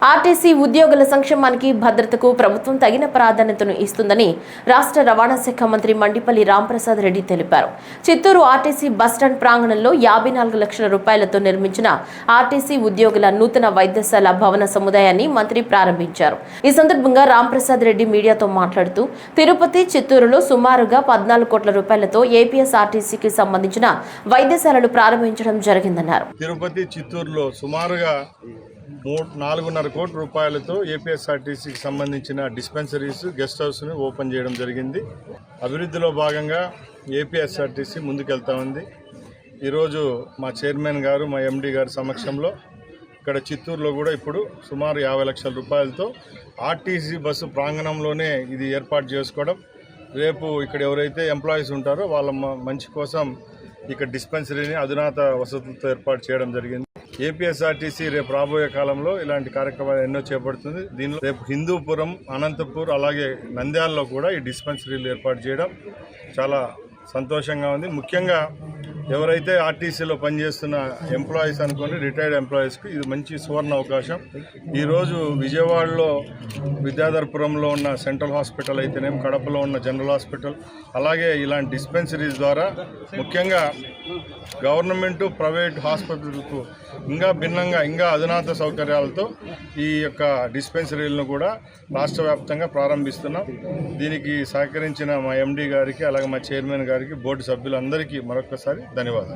RTC ఉద్యోగుల సంక్షేమానికి భద్రతకు ప్రభుత్వం తగిన ప్రాధాన్యతను ఇస్తుందని రాష్ట్ర రవాణా శాఖ మంత్రి మండిపల్లి రాంప్రసాద్ రెడ్డి తెలిపారు. చిత్తూరు ఆర్టీసీ బస్టాండ్ ప్రాంగణంలో 54 లక్షల రూపాయలతో నిర్మించిన ఆర్టీసీ ఉద్యోగుల నూతన వైద్యశాల భవన సముదాయాన్ని మంత్రి ప్రారంభించారు. ఈ సందర్భంగా రాంప్రసాద్ రెడ్డి మీడియాతో మాట్లాడుతూ తిరుపతి, చిత్తూరులో సుమారుగా 14 కోట్ల రూపాయలతో ఏపీఎస్ఆర్టీసీకి సంబంధించిన వైద్యశాలలు ప్రారంభించడం జరిగిందన్నారు. తిరుపతి, చిత్తూరులో సుమారుగా 4.5 కోట్ల రూపాయలతో ఏపీఎస్ఆర్టీసీకి సంబంధించిన డిస్పెన్సరీస్, గెస్ట్ హౌస్ను ఓపెన్ చేయడం జరిగింది. అభివృద్ధిలో భాగంగా ఏపీఎస్ఆర్టీసీ ముందుకెళ్తా ఉంది. ఈరోజు మా చైర్మన్ గారు, మా ఎండీ గారి సమక్షంలో ఇక్కడ చిత్తూరులో కూడా ఇప్పుడు సుమారు 50 లక్షల రూపాయలతో ఆర్టీసీ బస్సు ప్రాంగణంలోనే ఇది ఏర్పాటు చేసుకోవడం, రేపు ఇక్కడ ఎవరైతే ఎంప్లాయీస్ ఉంటారో వాళ్ళ మంచి కోసం ఇక్కడ డిస్పెన్సరీని అధునాత వసతులతో ఏర్పాటు చేయడం జరిగింది. ఏపీఎస్ఆర్టీసీ రేపు రాబోయే కాలంలో ఇలాంటి కార్యక్రమాలు ఎన్నో చేపడుతుంది. దీనిలో రేపు హిందూపురం, అనంతపూర్, అలాగే నంద్యాలలో కూడా ఈ డిస్పెన్సరీలు ఏర్పాటు చేయడం చాలా సంతోషంగా ఉంది. ముఖ్యంగా ఎవరైతే ఆర్టీసీలో పనిచేస్తున్న ఎంప్లాయీస్ అనుకోండి, రిటైర్డ్ ఎంప్లాయీస్కి ఇది మంచి సువర్ణ అవకాశం. ఈరోజు విజయవాడలో విద్యాధరపురంలో ఉన్న సెంట్రల్ హాస్పిటల్ అయితేనేం, కడపలో ఉన్న జనరల్ హాస్పిటల్, అలాగే ఇలాంటి డిస్పెన్సరీస్ ద్వారా ముఖ్యంగా గవర్నమెంటు, ప్రైవేట్ హాస్పిటల్కు ఇంకా భిన్నంగా ఇంకా అధునాత సౌకర్యాలతో ఈ యొక్క డిస్పెన్సరీలను కూడా రాష్ట్ర వ్యాప్తంగా ప్రారంభిస్తున్నాం. దీనికి సహకరించిన మా ఎండీ గారికి, అలాగే మా చైర్మన్ గారికి, బోర్డు సభ్యులందరికీ మరొకసారి ధన్యవాదాలు.